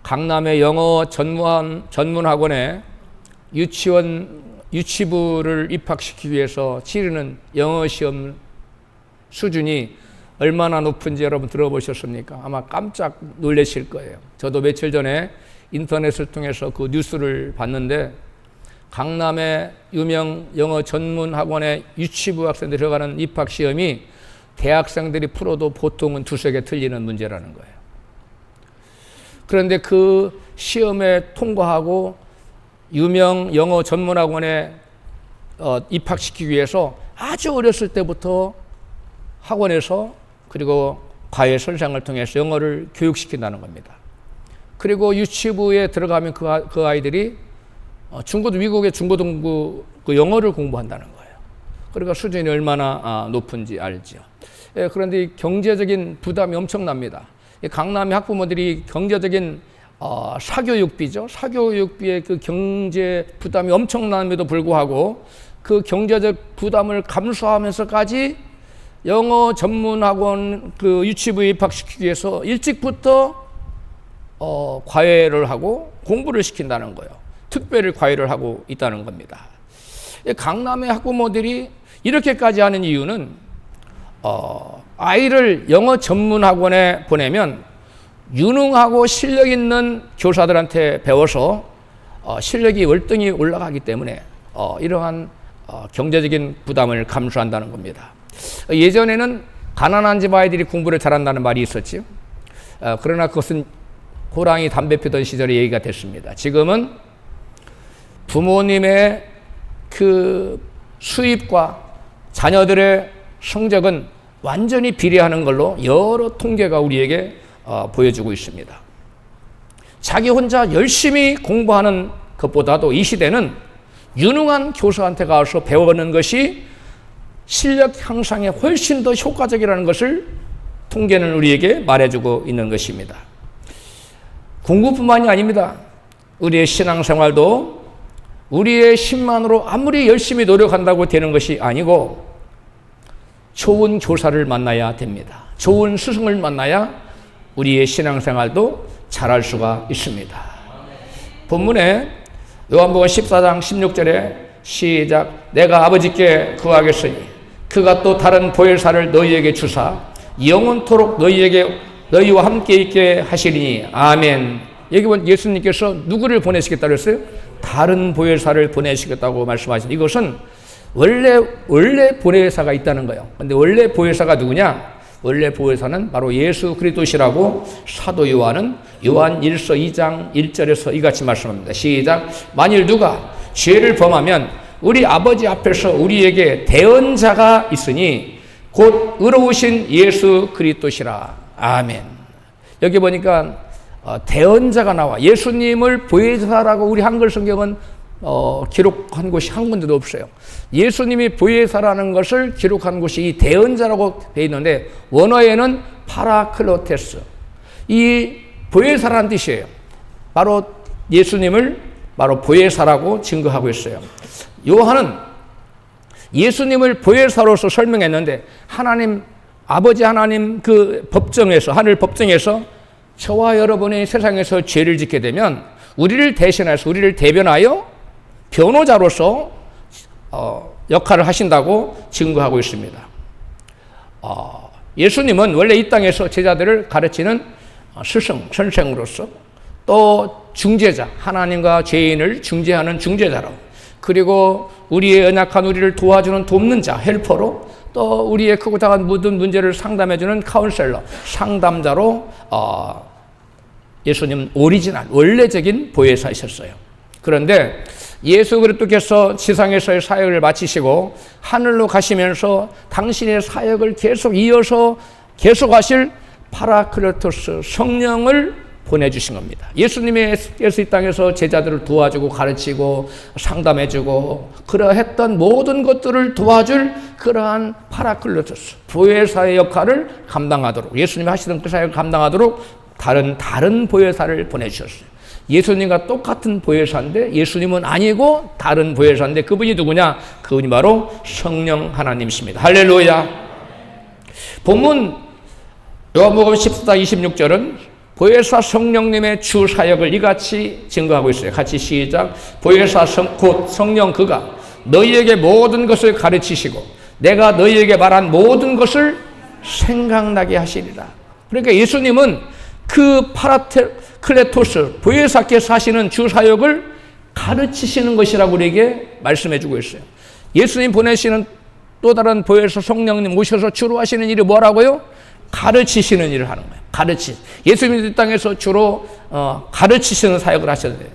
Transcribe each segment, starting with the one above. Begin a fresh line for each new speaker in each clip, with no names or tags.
강남의 영어 전문학원에 유치부를 입학시키기 위해서 치르는 영어 시험 수준이 얼마나 높은지 여러분 들어보셨습니까? 아마 깜짝 놀라실 거예요. 저도 며칠 전에 인터넷을 통해서 그 뉴스를 봤는데 강남의 유명 영어 전문학원의 유치부 학생들이 들어가는 입학시험이 대학생들이 풀어도 보통은 두세 개 틀리는 문제라는 거예요. 그런데 그 시험에 통과하고 유명 영어 전문학원에 입학시키기 위해서 아주 어렸을 때부터 학원에서 그리고 과외 선생을 통해서 영어를 교육시킨다는 겁니다. 그리고 유치부에 들어가면 그 아이들이 미국의 중고등부 그 영어를 공부한다는 거예요. 그러니까 수준이 얼마나 높은지 알죠. 그런데 경제적인 부담이 엄청납니다. 강남의 학부모들이 경제적인 사교육비죠. 사교육비의 그 경제 부담이 엄청남에도 불구하고 그 경제적 부담을 감수하면서까지 영어 전문학원 그 유치부에 입학시키기 위해서 일찍부터 과외를 하고 공부를 시킨다는 거예요. 특별히 과외를 하고 있다는 겁니다. 강남의 학부모들이 이렇게까지 하는 이유는 아이를 영어 전문학원에 보내면 유능하고 실력 있는 교사들한테 배워서 실력이 월등히 올라가기 때문에 이러한 경제적인 부담을 감수한다는 겁니다. 예전에는 가난한 집 아이들이 공부를 잘한다는 말이 있었죠. 그러나 그것은 호랑이 담배 피던 시절의 얘기가 됐습니다. 지금은 부모님의 그 수입과 자녀들의 성적은 완전히 비례하는 걸로 여러 통계가 우리에게 보여주고 있습니다. 자기 혼자 열심히 공부하는 것보다도 이 시대는 유능한 교사한테 가서 배우는 것이 실력 향상에 훨씬 더 효과적이라는 것을 통계는 우리에게 말해주고 있는 것입니다. 공부뿐만이 아닙니다. 우리의 신앙생활도 우리의 힘만으로 아무리 열심히 노력한다고 되는 것이 아니고 좋은 교사를 만나야 됩니다. 좋은 스승을 만나야 우리의 신앙생활도 잘할 수가 있습니다. 본문에 요한복음 14장 16절에 시작. 내가 아버지께 구하겠으니 그가 또 다른 보혜사를 너희에게 주사 영원토록 너희와 함께 있게 하시리니 아멘. 여기 보면 예수님께서 누구를 보내시겠다고 했어요? 다른 보혜사를 보내시겠다고 말씀하신 이것은 원래 보혜사가 있다는 거예요. 근데 원래 보혜사가 누구냐? 원래 보혜사는 바로 예수 그리스도시라고 사도 요한은 요한 1서 2장 1절에서 이같이 말씀합니다. 시작. 만일 누가 죄를 범하면 우리 아버지 앞에서 우리에게 대언자가 있으니 곧 의로우신 예수 그리스도시라. 아멘. 여기 보니까 대언자가 나와. 예수님을 보혜사라고 우리 한글 성경은 기록한 곳이 한 군데도 없어요. 예수님이 보혜사라는 것을 기록한 곳이 이 대언자라고 되어 있는데 원어에는 파라클로테스. 이 보혜사라는 뜻이에요. 바로 예수님을 바로 보혜사라고 증거하고 있어요. 요한은 예수님을 보혜사로서 설명했는데 하나님 아버지 하나님 그 법정에서 하늘 법정에서 저와 여러분이 세상에서 죄를 짓게 되면 우리를 대신해서 우리를 대변하여 변호자로서 역할을 하신다고 증거하고 있습니다. 예수님은 원래 이 땅에서 제자들을 가르치는 스승, 선생으로서 또 중재자, 하나님과 죄인을 중재하는 중재자로 그리고 우리의 연약한 우리를 도와주는 돕는 자, 헬퍼로 또 우리의 크고 작은 모든 문제를 상담해주는 카운셀러, 상담자로 예수님은 오리지널, 원래적인 보혜사이셨어요. 그런데 예수 그리스도께서 지상에서의 사역을 마치시고 하늘로 가시면서 당신의 사역을 계속 이어서 계속하실 파라클로토스 성령을 보내주신 겁니다. 예수님께서 이 땅에서 제자들을 도와주고 가르치고 상담해주고 그러했던 모든 것들을 도와줄 그러한 파라클로토스 보혜사의 역할을 감당하도록 예수님이 하시던 그 사역을 감당하도록 다른 보혜사를 보내주셨어요. 예수님과 똑같은 보혜사인데 예수님은 아니고 다른 보혜사인데 그분이 누구냐? 그분이 바로 성령 하나님이십니다. 할렐루야. 본문 요한복음 14장 26절은 보혜사 성령님의 주 사역을 이같이 증거하고 있어요. 같이 시작. 보혜사 곧 성령 그가 너희에게 모든 것을 가르치시고 내가 너희에게 말한 모든 것을 생각나게 하시리라. 그러니까 예수님은 그 파라클레토스 보혜사께서 하시는 주 사역을 가르치시는 것이라고 우리에게 말씀해 주고 있어요. 예수님 보내시는 또 다른 보혜사 성령님 오셔서 주로 하시는 일이 뭐라고요? 가르치시는 일을 하는 거예요. 예수님이 이 땅에서 주로 가르치시는 사역을 하셨는데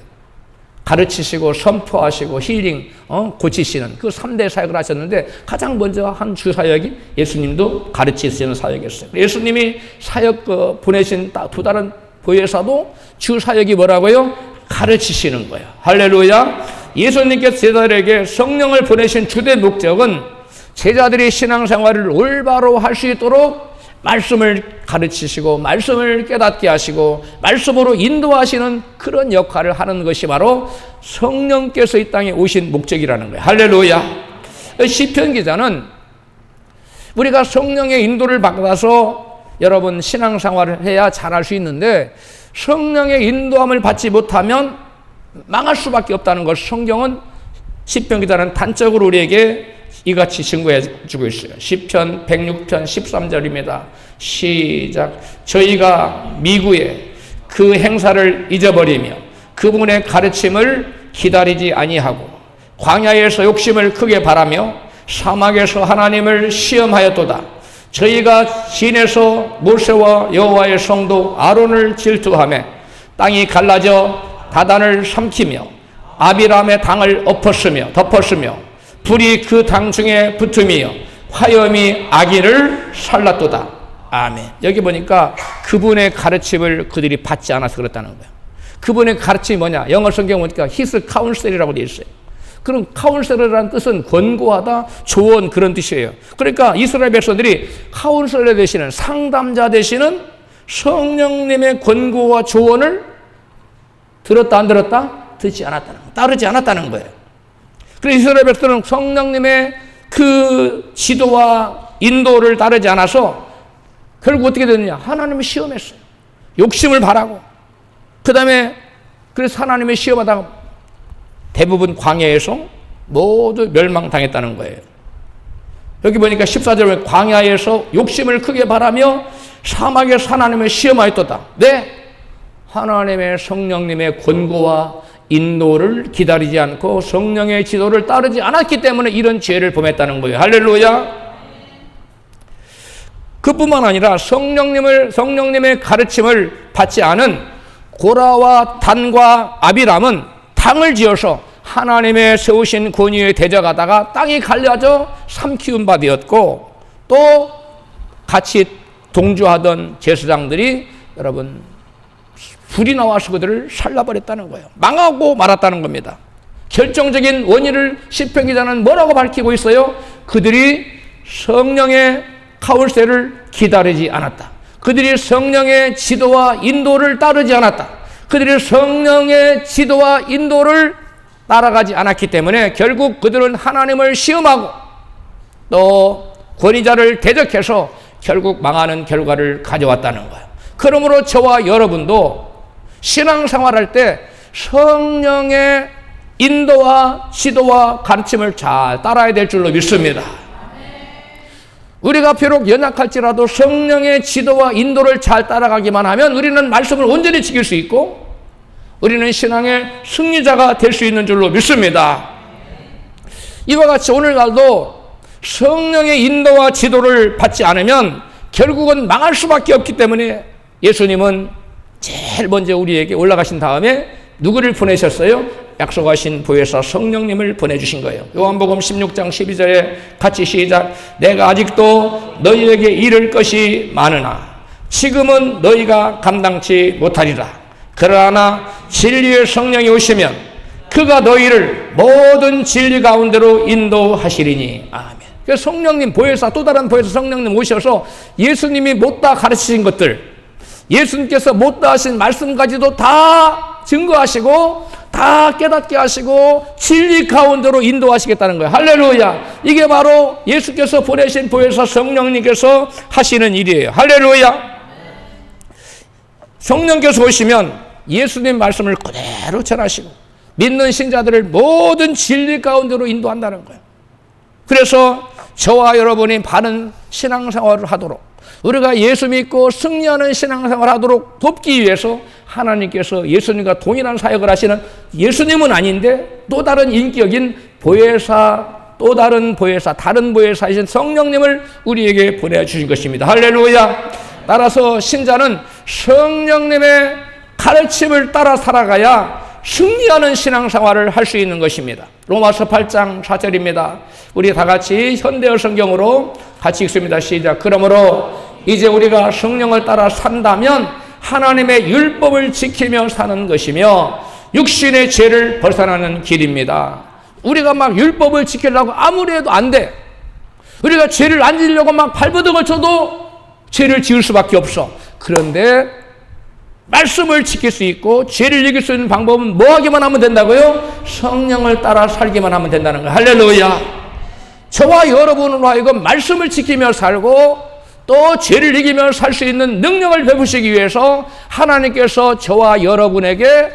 가르치시고 선포하시고 힐링 고치시는 그 3대 사역을 하셨는데 가장 먼저 한 주 사역이 예수님도 가르치시는 사역이었어요. 예수님이 사역 보내신 또 다른 보혜사도 주 사역이 뭐라고요? 가르치시는 거예요. 할렐루야. 예수님께서 제자들에게 성령을 보내신 주된 목적은 제자들이 신앙생활을 올바로 할 수 있도록 말씀을 가르치시고 말씀을 깨닫게 하시고 말씀으로 인도하시는 그런 역할을 하는 것이 바로 성령께서 이 땅에 오신 목적이라는 거예요. 할렐루야. 시편 기자는 우리가 성령의 인도를 받아서 여러분 신앙생활을 해야 잘할 수 있는데 성령의 인도함을 받지 못하면 망할 수밖에 없다는 것을 성경은 시편 기자는 단적으로 우리에게 이같이 증거해 주고 있어요. 시편 106편 13절입니다. 시작. 저희가 미구에 그 행사를 잊어버리며 그분의 가르침을 기다리지 아니하고 광야에서 욕심을 크게 바라며 사막에서 하나님을 시험하였도다. 저희가 진에서 모세와 여호와의 성도 아론을 질투하며 땅이 갈라져 다단을 삼키며 아비람의 당을 덮었으며 불이 그 당 중에 붙음이요 화염이 아기를 살랐도다. 아멘. 여기 보니까 그분의 가르침을 그들이 받지 않아서 그렇다는 거예요. 그분의 가르침이 뭐냐? 영어 성경 보니까 His counsel이라고 되어 있어요. 그럼 카운셀러라는 뜻은 권고하다, 조언 그런 뜻이에요. 그러니까 이스라엘 백성들이 카운셀러 되시는 상담자 되시는 성령님의 권고와 조언을 들었다 안 들었다? 듣지 않았다는 거예요. 따르지 않았다는 거예요. 그래서 이스라엘 백성들은 성령님의 그 지도와 인도를 따르지 않아서 결국 어떻게 됐느냐? 하나님을 시험했어요. 욕심을 바라고. 그 다음에 그래서 하나님의 시험하다가 대부분 광야에서 모두 멸망당했다는 거예요. 여기 보니까 14절에 광야에서 욕심을 크게 바라며 사막에서 하나님을 시험하였도다. 네? 하나님의 성령님의 권고와 인도를 기다리지 않고 성령의 지도를 따르지 않았기 때문에 이런 죄를 범했다는 거예요. 할렐루야. 그뿐만 아니라 성령님의 가르침을 받지 않은 고라와 단과 아비람은 당을 지어서 하나님의 세우신 권위에 대적하다가 땅이 갈려져 삼키운 바 되었고 또 같이 동조하던 제사장들이 여러분 불이 나와서 그들을 살라버렸다는 거예요. 망하고 말았다는 겁니다. 결정적인 원인을 시편 기자는 뭐라고 밝히고 있어요? 그들이 성령의 카운셀을 기다리지 않았다. 그들이 성령의 지도와 인도를 따르지 않았다. 그들이 성령의 지도와 인도를 따라가지 않았기 때문에 결국 그들은 하나님을 시험하고 또 권위자를 대적해서 결국 망하는 결과를 가져왔다는 거예요. 그러므로 저와 여러분도 신앙생활할 때 성령의 인도와 지도와 가르침을 잘 따라야 될 줄로 믿습니다. 우리가 비록 연약할지라도 성령의 지도와 인도를 잘 따라가기만 하면 우리는 말씀을 온전히 지킬 수 있고 우리는 신앙의 승리자가 될 수 있는 줄로 믿습니다. 이와 같이 오늘날도 성령의 인도와 지도를 받지 않으면 결국은 망할 수밖에 없기 때문에 예수님은 제일 먼저 우리에게 올라가신 다음에 누구를 보내셨어요? 약속하신 보혜사 성령님을 보내주신 거예요. 요한복음 16장 12절에 같이 시작. 내가 아직도 너희에게 이를 것이 많으나 지금은 너희가 감당치 못하리라. 그러나 진리의 성령이 오시면 그가 너희를 모든 진리 가운데로 인도하시리니. 아멘. 그래서 성령님 보혜사 또 다른 보혜사 성령님 오셔서 예수님이 못다 가르치신 것들 예수님께서 못다 하신 말씀까지도 다 증거하시고 다 깨닫게 하시고 진리 가운데로 인도하시겠다는 거예요. 할렐루야. 이게 바로 예수께서 보내신 보혜사 성령님께서 하시는 일이에요. 할렐루야. 성령께서 오시면 예수님 말씀을 그대로 전하시고 믿는 신자들을 모든 진리 가운데로 인도한다는 거예요. 그래서 저와 여러분이 바른 신앙생활을 하도록, 우리가 예수 믿고 승리하는 신앙생활을 하도록 돕기 위해서 하나님께서 예수님과 동일한 사역을 하시는, 예수님은 아닌데 또 다른 인격인 보혜사, 또 다른 보혜사, 다른 보혜사이신 성령님을 우리에게 보내주신 것입니다. 할렐루야. 따라서 신자는 성령님의 가르침을 따라 살아가야 승리하는 신앙생활을 할 수 있는 것입니다. 로마서 8장 4절입니다. 우리 다 같이 현대어 성경으로 같이 읽습니다. 시작. 그러므로 이제 우리가 성령을 따라 산다면 하나님의 율법을 지키며 사는 것이며 육신의 죄를 벗어나는 길입니다. 우리가 막 율법을 지키려고 아무리 해도 안 돼. 우리가 죄를 안 지으려고 막 발버둥을 쳐도 죄를 지을 수밖에 없어. 그런데 말씀을 지킬 수 있고 죄를 이길 수 있는 방법은 뭐 하기만 하면 된다고요? 성령을 따라 살기만 하면 된다는 거예요. 할렐루야. 저와 여러분으로 하여금 말씀을 지키며 살고 또 죄를 이기며 살 수 있는 능력을 베푸시기 위해서 하나님께서 저와 여러분에게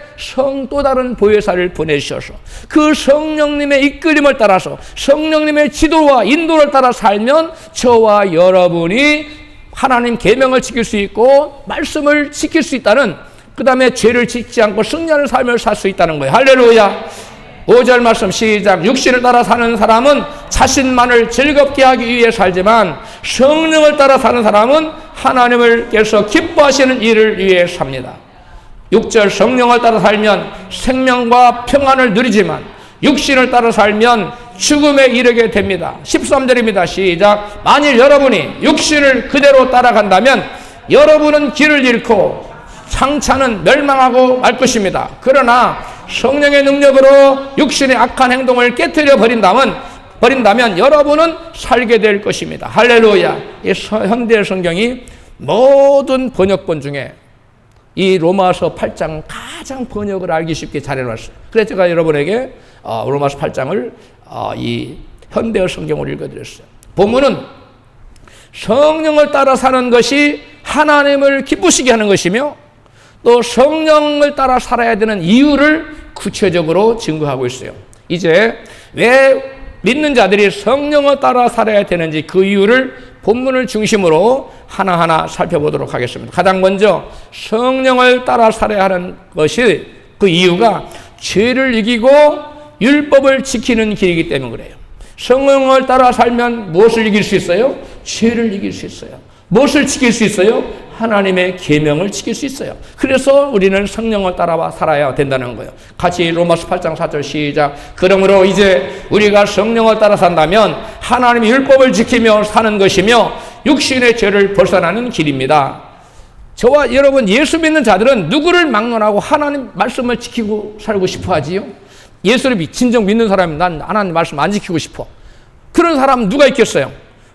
또 다른 보혜사를 보내주셔서 그 성령님의 이끌림을 따라서 성령님의 지도와 인도를 따라 살면 저와 여러분이 하나님 계명을 지킬 수 있고 말씀을 지킬 수 있다는, 그 다음에 죄를 짓지 않고 승리하는 삶을 살 수 있다는 거예요. 할렐루야. 5절 말씀 시작. 육신을 따라 사는 사람은 자신만을 즐겁게 하기 위해 살지만 성령을 따라 사는 사람은 하나님을께서 기뻐하시는 일을 위해 삽니다. 6절. 성령을 따라 살면 생명과 평안을 누리지만 육신을 따라 살면 죽음에 이르게 됩니다. 13절입니다. 시작. 만일 여러분이 육신을 그대로 따라간다면 여러분은 길을 잃고 장차는 멸망하고 말 것입니다. 그러나 성령의 능력으로 육신의 악한 행동을 깨뜨려 버린다면 여러분은 살게 될 것입니다. 할렐루야. 이 현대 성경이 모든 번역본 중에 이 로마서 8장 가장 번역을 알기 쉽게 잘 해놨어요. 그래서 제가 여러분에게 로마서 8장을 이 현대어 성경을 읽어드렸어요. 본문은 성령을 따라 사는 것이 하나님을 기쁘시게 하는 것이며 또 성령을 따라 살아야 되는 이유를 구체적으로 증거하고 있어요. 이제 왜 믿는 자들이 성령을 따라 살아야 되는지 그 이유를 본문을 중심으로 하나하나 살펴보도록 하겠습니다. 가장 먼저 성령을 따라 살아야 하는 것이, 그 이유가 죄를 이기고 율법을 지키는 길이기 때문에 그래요. 성령을 따라 살면 무엇을 이길 수 있어요? 죄를 이길 수 있어요. 무엇을 지킬 수 있어요? 하나님의 계명을 지킬 수 있어요. 그래서 우리는 성령을 따라 살아야 된다는 거예요. 같이 로마서 8장 4절 시작. 그러므로 이제 우리가 성령을 따라 산다면 하나님의 율법을 지키며 사는 것이며 육신의 죄를 벗어나는 길입니다. 저와 여러분 예수 믿는 자들은 누구를 막론하고 하나님 말씀을 지키고 살고 싶어 하지요? 예수를 진정 믿는 사람이 난 하나님 말씀 안 지키고 싶어. 그런 사람은 누가 있겠어요?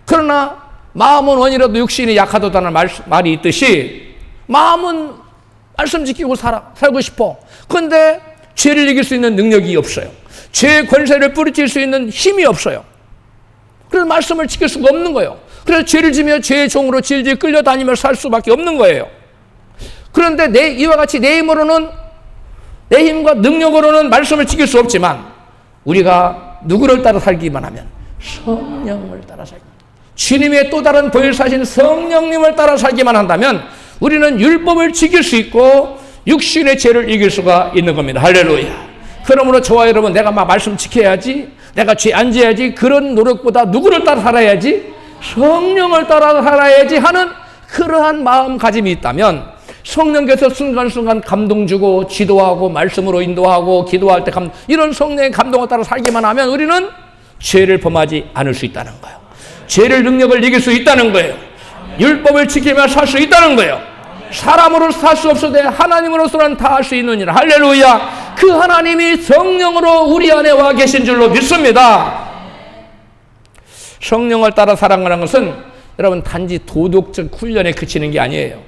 그러나 마음은 원이라도 육신이 약하다는 말이 있듯이 마음은 말씀 지키고 살고 싶어. 그런데 죄를 이길 수 있는 능력이 없어요. 죄의 권세를 뿌리칠 수 있는 힘이 없어요. 그래서 말씀을 지킬 수가 없는 거예요. 그래서 죄를 지며 죄의 종으로 질질 끌려다니며 살 수밖에 없는 거예요. 그런데 이와 같이 내 힘으로는, 내 힘과 능력으로는 말씀을 지킬 수 없지만 우리가 누구를 따라 살기만 하면 성령을 따라 살기, 주님의 또 다른 보혜사신 성령님을 따라 살기만 한다면 우리는 율법을 지킬 수 있고 육신의 죄를 이길 수가 있는 겁니다. 할렐루야. 그러므로 저와 여러분, 내가 막 말씀 지켜야지, 내가 죄 안 지어야지, 그런 노력보다 누구를 따라 살아야지? 성령을 따라 살아야지 하는 그러한 마음가짐이 있다면 성령께서 순간순간 감동 주고 지도하고 말씀으로 인도하고 기도할 때 이런 성령의 감동을 따라 살기만 하면 우리는 죄를 범하지 않을 수 있다는 거예요. 죄를 능력을 이길 수 있다는 거예요. 율법을 지키며 살 수 있다는 거예요. 사람으로 살 수 없어도 하나님으로서는 다 할 수 있느니라. 할렐루야. 그 하나님이 성령으로 우리 안에 와 계신 줄로 믿습니다. 성령을 따라 살아가는 것은 여러분 단지 도덕적 훈련에 그치는 게 아니에요.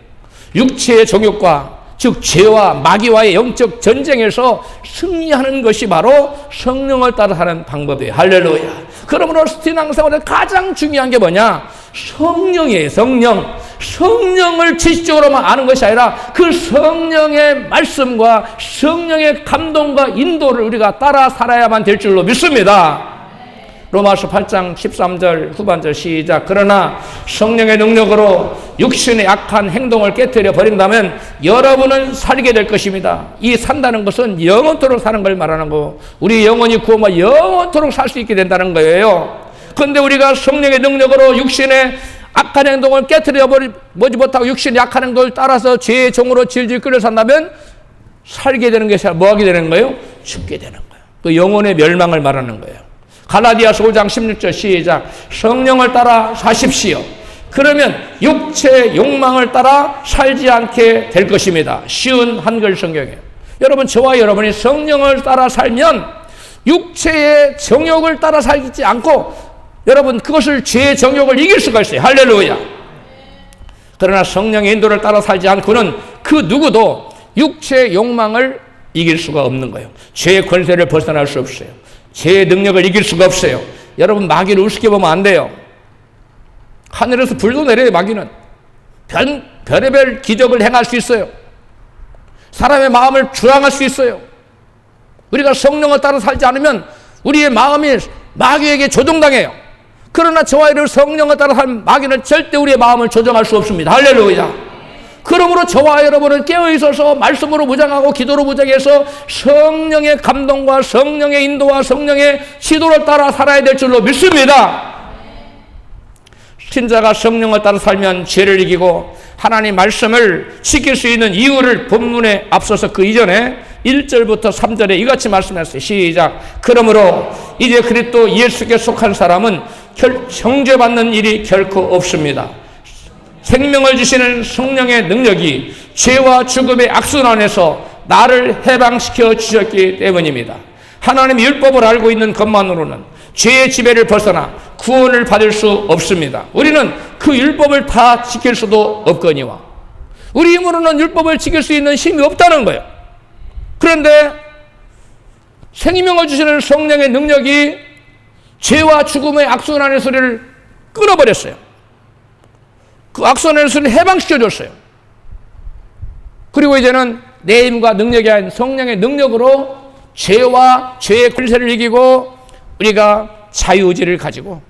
육체의 정욕과 즉 죄와 마귀와의 영적 전쟁에서 승리하는 것이 바로 성령을 따라 사는 방법이에요. 할렐루야. 그러므로 신앙생활에 가장 중요한 게 뭐냐? 성령이에요. 성령을 지식적으로만 아는 것이 아니라 그 성령의 말씀과 성령의 감동과 인도를 우리가 따라 살아야만 될 줄로 믿습니다. 로마서 8장 13절 후반절 시작. 그러나 성령의 능력으로 육신의 악한 행동을 깨뜨려 버린다면 여러분은 살게 될 것입니다. 이 산다는 것은 영원토록 사는 걸 말하는 거고, 우리 영혼이 구원받아 영원토록 살 수 있게 된다는 거예요. 그런데 우리가 성령의 능력으로 육신의 악한 행동을 깨뜨려 보지 못하고 육신의 악한 행동을 따라서 죄의 종으로 질질 끌려 산다면 살게 되는 것이 아니라 뭐 하게 되는 거예요? 죽게 되는 거예요. 그 영혼의 멸망을 말하는 거예요. 갈라디아서 5장 16절 시작. 성령을 따라 사십시오. 그러면 육체의 욕망을 따라 살지 않게 될 것입니다. 쉬운 한글 성경이에요. 여러분, 저와 여러분이 성령을 따라 살면 육체의 정욕을 따라 살지 않고 여러분 그것을 죄의 정욕을 이길 수가 있어요. 할렐루야. 그러나 성령의 인도를 따라 살지 않고는 그 누구도 육체의 욕망을 이길 수가 없는 거예요. 죄의 권세를 벗어날 수 없어요. 죄의 능력을 이길 수가 없어요. 여러분, 마귀를 우습게 보면 안 돼요. 하늘에서 불도 내려요. 마귀는 별의별 기적을 행할 수 있어요. 사람의 마음을 주황할 수 있어요. 우리가 성령을 따라 살지 않으면 우리의 마음이 마귀에게 조종당해요. 그러나 저와 여러분 성령을 따라 살면 마귀는 절대 우리의 마음을 조종할 수 없습니다. 할렐루야. 그러므로 저와 여러분은 깨어있어서 말씀으로 무장하고 기도로 무장해서 성령의 감동과 성령의 인도와 성령의 지도를 따라 살아야 될 줄로 믿습니다. 신자가 성령을 따라 살면 죄를 이기고 하나님 말씀을 지킬 수 있는 이유를 본문에 앞서서 그 이전에 1절부터 3절에 이같이 말씀했어요. 시작. 그러므로 이제 그리스도 예수께 속한 사람은 정죄받는 일이 결코 없습니다. 생명을 주시는 성령의 능력이 죄와 죽음의 악순환에서 나를 해방시켜 주셨기 때문입니다. 하나님의 율법을 알고 있는 것만으로는 죄의 지배를 벗어나 구원을 받을 수 없습니다. 우리는 그 율법을 다 지킬 수도 없거니와 우리 힘으로는 율법을 지킬 수 있는 힘이 없다는 거예요. 그런데 생명을 주시는 성령의 능력이 죄와 죽음의 악순환의 소리를 끊어버렸어요. 그 악순환의 소리를 해방시켜줬어요. 그리고 이제는 내 힘과 능력이 아닌 성령의 능력으로 죄와 죄의 권세를 이기고 우리가 자유의지를 가지고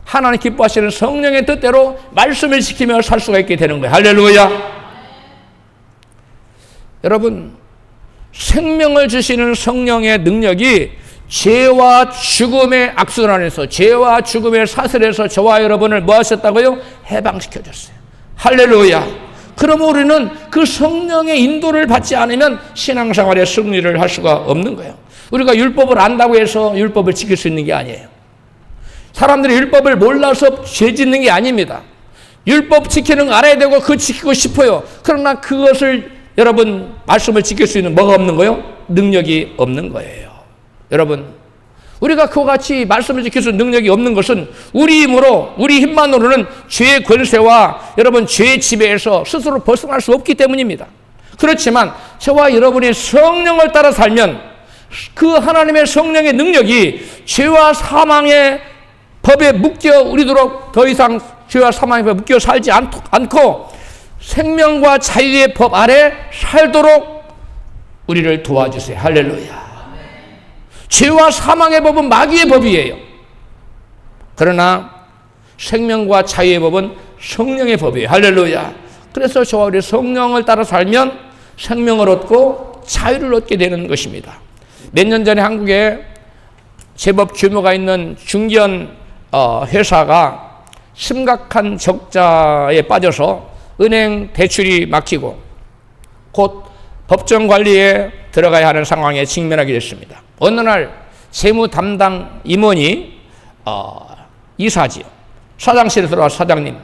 하나님 기뻐하시는 성령의 뜻대로 말씀을 지키며 살 수가 있게 되는 거예요. 할렐루야. 여러분, 생명을 주시는 성령의 능력이 죄와 죽음의 악순환에서 죄와 죽음의 사슬에서 저와 여러분을 뭐 하셨다고요? 해방시켜줬어요. 할렐루야. 그러면 우리는 그 성령의 인도를 받지 않으면 신앙생활에 승리를 할 수가 없는 거예요. 우리가 율법을 안다고 해서 율법을 지킬 수 있는 게 아니에요. 사람들이 율법을 몰라서 죄 짓는 게 아닙니다. 율법 지키는 거 알아야 되고 그거 지키고 싶어요. 그러나 그것을 여러분 말씀을 지킬 수 있는 뭐가 없는 거예요? 능력이 없는 거예요. 여러분, 우리가 그와 같이 말씀을 지킬 수 있는 능력이 없는 것은 우리 힘으로, 우리 힘만으로는 죄의 권세와 여러분 죄의 지배에서 스스로 벗어날 수 없기 때문입니다. 그렇지만 저와 여러분이 성령을 따라 살면 그 하나님의 성령의 능력이 죄와 사망의 법에 묶여 우리도록 더 이상 죄와 사망의 법에 묶여 살지 않고 생명과 자유의 법 아래 살도록 우리를 도와주세요. 할렐루야. 죄와 사망의 법은 마귀의 법이에요. 그러나 생명과 자유의 법은 성령의 법이에요. 할렐루야. 그래서 저와 우리 성령을 따라 살면 생명을 얻고 자유를 얻게 되는 것입니다. 몇 년 전에 한국에 제법 규모가 있는 중견 회사가 심각한 적자에 빠져서 은행 대출이 막히고 곧 법정 관리에 들어가야 하는 상황에 직면하게 됐습니다. 어느 날 세무 담당 임원이 이사지요. 사장실에 들어와서 사장님,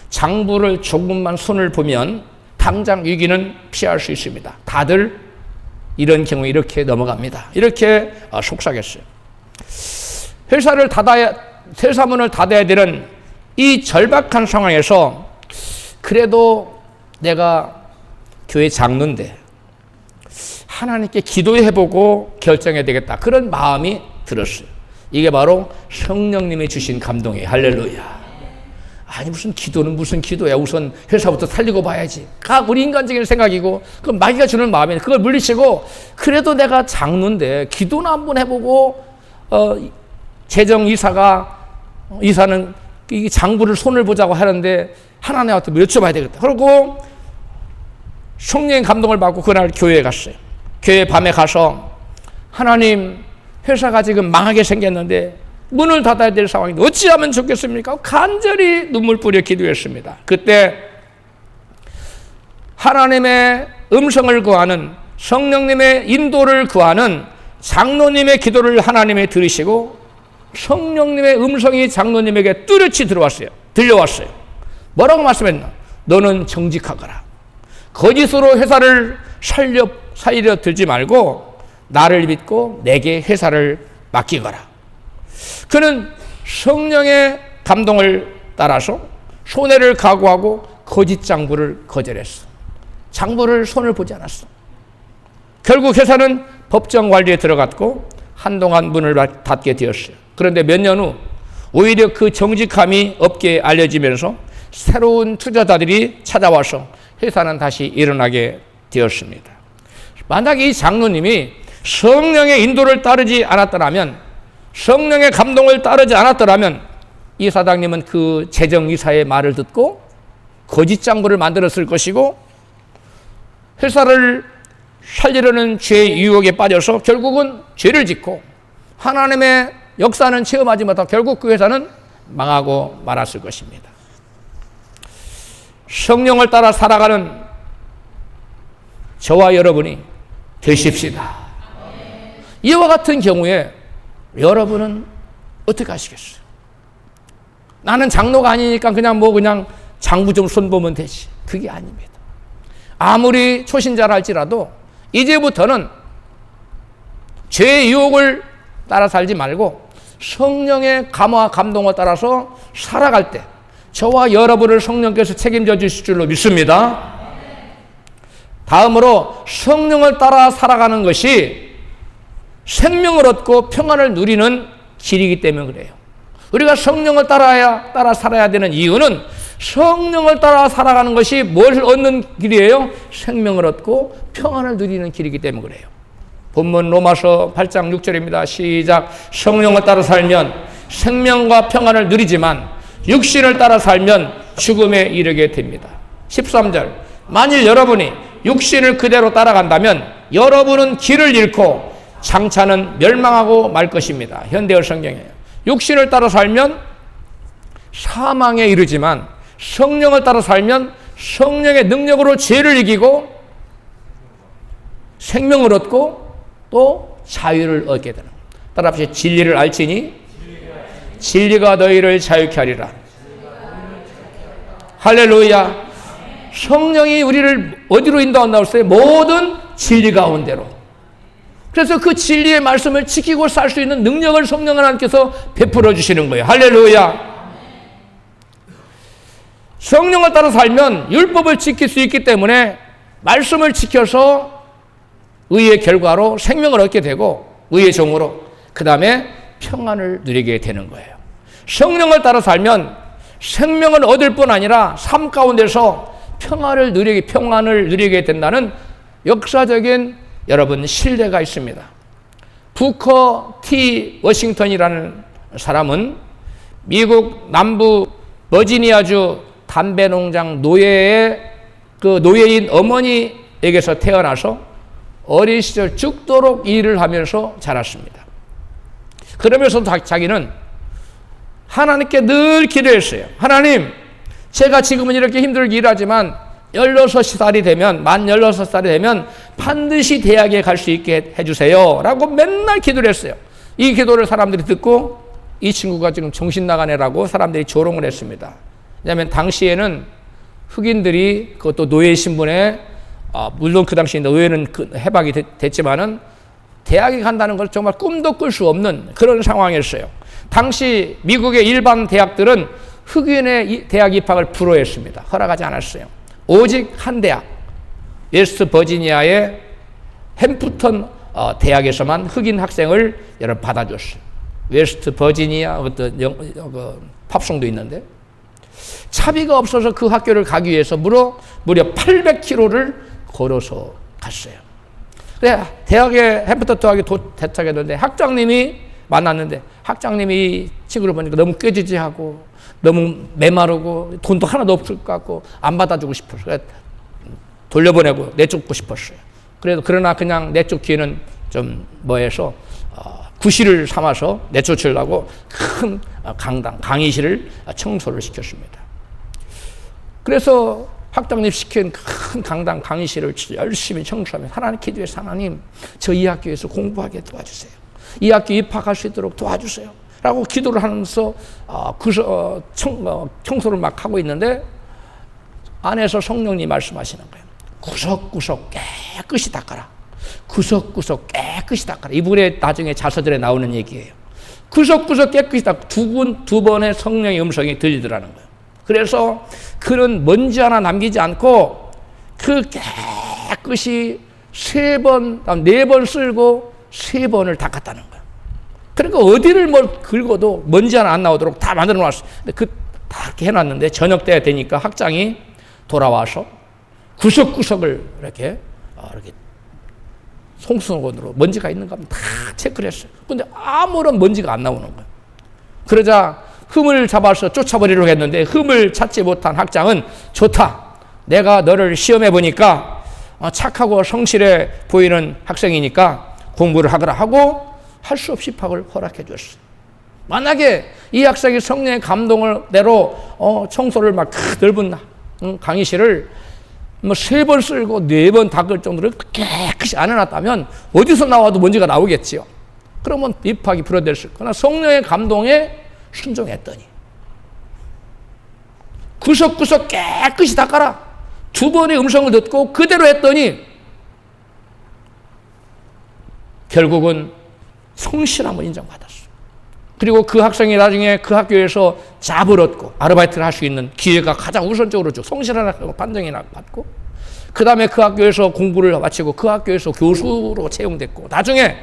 장부를 조금만 손을 보면 당장 위기는 피할 수 있습니다. 다들 이런 경우에 이렇게 넘어갑니다. 이렇게 속삭였어요. 회사 문을 닫아야 되는 이 절박한 상황에서 그래도 내가 교회 장로인데 하나님께 기도해보고 결정해야 되겠다. 그런 마음이 들었어요. 이게 바로 성령님이 주신 감동이에요. 할렐루야. 아니 무슨 기도는 무슨 기도야. 우선 회사부터 살리고 봐야지. 각 우리 인간적인 생각이고 그 마귀가 주는 마음에 그걸 물리치고 그래도 내가 장로인데 기도나 한번 해보고 이사는 이 장부를 손을 보자고 하는데 하나님한테 여쭤봐야 되겠다. 그러고 성령의 감동을 받고 그날 교회에 갔어요. 교회 밤에 가서 하나님 회사가 지금 망하게 생겼는데 문을 닫아야 될 상황인데 어찌하면 좋겠습니까? 간절히 눈물 뿌려 기도했습니다. 그때 하나님의 음성을 구하는 성령님의 인도를 구하는 장로님의 기도를 하나님이 들으시고 성령님의 음성이 장로님에게 뚜렷이 들려왔어요. 뭐라고 말씀했나? 너는 정직하거라. 거짓으로 회사를 살려 들지 말고 나를 믿고 내게 회사를 맡기거라. 그는 성령의 감동을 따라서 손해를 각오하고 거짓 장부를 거절했어. 장부를 손을 보지 않았어. 결국 회사는 법정 관리에 들어갔고 한동안 문을 닫게 되었어요. 그런데 몇 년 후 오히려 그 정직함이 업계에 알려지면서 새로운 투자자들이 찾아와서 회사는 다시 일어나게 되었습니다. 만약 이 장로님이 성령의 인도를 따르지 않았더라면, 성령의 감동을 따르지 않았더라면 이 사장님은 그 재정이사의 말을 듣고 거짓 장부를 만들었을 것이고 회사를 살리려는 죄의 유혹에 빠져서 결국은 죄를 짓고 하나님의 역사는 체험하지 못하고 결국 그 회사는 망하고 말았을 것입니다. 성령을 따라 살아가는 저와 여러분이 되십시다. 이와 같은 경우에 여러분은 어떻게 하시겠어요? 나는 장로가 아니니까 그냥 장부 좀 손보면 되지. 그게 아닙니다. 아무리 초신자라 할지라도 이제부터는 죄의 유혹을 따라 살지 말고 성령의 감화 감동을 따라서 살아갈 때 저와 여러분을 성령께서 책임져 주실 줄로 믿습니다. 다음으로 성령을 따라 살아가는 것이 생명을 얻고 평안을 누리는 길이기 때문에 그래요. 우리가 성령을 따라 살아야 되는 이유는 성령을 따라 살아가는 것이 뭘 얻는 길이에요? 생명을 얻고 평안을 누리는 길이기 때문에 그래요. 본문 로마서 8장 6절입니다. 시작. 성령을 따라 살면 생명과 평안을 누리지만 육신을 따라 살면 죽음에 이르게 됩니다. 13절. 만일 여러분이 육신을 그대로 따라간다면 여러분은 길을 잃고 장차는 멸망하고 말 것입니다. 현대어 성경이에요. 육신을 따라 살면 사망에 이르지만 성령을 따라 살면 성령의 능력으로 죄를 이기고 생명을 얻고 또 자유를 얻게 되는 겁니다. 따라합시다. 진리를 알지니 진리가 너희를 자유케 하리라. 할렐루야. 성령이 우리를 어디로 인도한다고 했어요? 모든 진리 가운데로. 그래서 그 진리의 말씀을 지키고 살 수 있는 능력을 성령 하나님께서 베풀어 주시는 거예요. 할렐루야. 성령을 따라 살면 율법을 지킬 수 있기 때문에 말씀을 지켜서 의의 결과로 생명을 얻게 되고 의의 종으로 그 다음에 평안을 누리게 되는 거예요. 성령을 따라 살면 생명을 얻을 뿐 아니라 삶 가운데서 평안을 누리게 된다는 역사적인 여러분 신뢰가 있습니다. 부커 T 워싱턴이라는 사람은 미국 남부 버지니아주 담배 농장 노예의 그 노예인 어머니에게서 태어나서 어린 시절 죽도록 일을 하면서 자랐습니다. 그러면서 자기는 하나님께 늘 기도했어요. 하나님, 제가 지금은 이렇게 힘들게 일하지만 16살이 되면 만 16살이 되면 반드시 대학에 갈 수 있게 해주세요 라고 맨날 기도를 했어요. 이 기도를 사람들이 듣고 이 친구가 지금 정신 나간 애라고 사람들이 조롱을 했습니다. 왜냐하면 당시에는 흑인들이 그것도 노예 신분에 물론 그 당시에 노예는 해박이 됐지만은 대학에 간다는 걸 정말 꿈도 꿀 수 없는 그런 상황이었어요. 당시 미국의 일반 대학들은 흑인의 대학 입학을 불허했습니다. 허락하지 않았어요. 오직 한 대학, 웨스트 버지니아의 햄프턴 대학에서만 흑인 학생을 여러분 받아줬어요. 웨스트 버지니아 어떤 팝송도 있는데 차비가 없어서 그 학교를 가기 위해서 무려 800km를 걸어서 갔어요. 그래, 대학에, 해퍼턴 대학에 도착했는데 학장님이 만났는데 학장님이 친구를 보니까 너무 꾀지지하고 너무 메마르고 돈도 하나도 없을 것 같고 안 받아주고 싶어서 돌려보내고 내쫓고 싶었어요. 그러나 그냥 내쫓기에는 좀 뭐해서 구실을 삼아서 내쫓으려고 큰 강의실을 청소를 시켰습니다. 그래서 학장님 시킨 큰 강의실을 열심히 청소하면서 하나님 기도해서 하나님 저 이 학교에서 공부하게 도와주세요. 이 학교 입학할 수 있도록 도와주세요. 라고 기도를 하면서 청소를 막 하고 있는데 안에서 성령님 말씀하시는 거예요. 구석구석 깨끗이 닦아라. 구석구석 깨끗이 닦아라. 이분의 나중에 자서들에 나오는 얘기예요. 구석구석 깨끗이 닦아 두 번의 성령의 음성이 들리더라는 거예요. 그래서 그는 먼지 하나 남기지 않고 그 깨끗이 3번, 4번 쓸고 3번을 닦았다는 거예요. 그러니까 어디를 긁어도 먼지 하나 안 나오도록 다 만들어 놨어요. 근데 다 해놨는데 저녁 때 되니까 학장이 돌아와서 구석구석을 이렇게 송수건으로 먼지가 있는가 다 체크를 했어요. 근데 아무런 먼지가 안 나오는 거예요. 그러자 흠을 잡아서 쫓아버리려고 했는데 흠을 찾지 못한 학장은 좋다. 내가 너를 시험해 보니까 착하고 성실해 보이는 학생이니까 공부를 하거라 하고 할 수 없이 입학을 허락해 줬어요. 만약에 이 학생이 성령의 감동을 내로 청소를 막 넓은 강의실을 3번 쓸고 4번 닦을 정도로 깨끗이 안 해놨다면 어디서 나와도 먼지가 나오겠지요. 그러면 입학이 불어됐을 거나 성령의 감동에 순종했더니 구석구석 깨끗이 닦아라. 2번의 음성을 듣고 그대로 했더니 결국은 성실함을 인정받았어요. 그리고 그 학생이 나중에 그 학교에서 잡을 얻고 아르바이트를 할 수 있는 기회가 가장 우선적으로 쭉 성실한 학생으로 판정이나 받고 그 다음에 그 학교에서 공부를 마치고 그 학교에서 교수로 채용됐고 나중에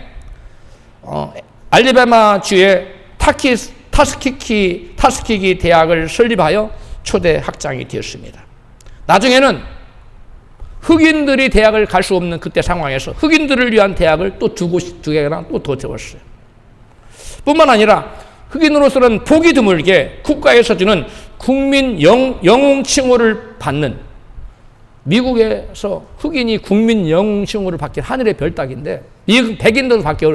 알리바마주의 타스키기 대학을 설립하여 초대 학장이 되었습니다. 나중에는 흑인들이 대학을 갈 수 없는 그때 상황에서 흑인들을 위한 대학을 또 두 개나 또 더 세웠어요. 뿐만 아니라 흑인으로서는 보기 드물게 국가에서 주는 국민 영웅 칭호를 받는 미국에서 흑인이 국민 영웅 칭호를 받기 하늘의 별따기인데 미국 백인들도 받기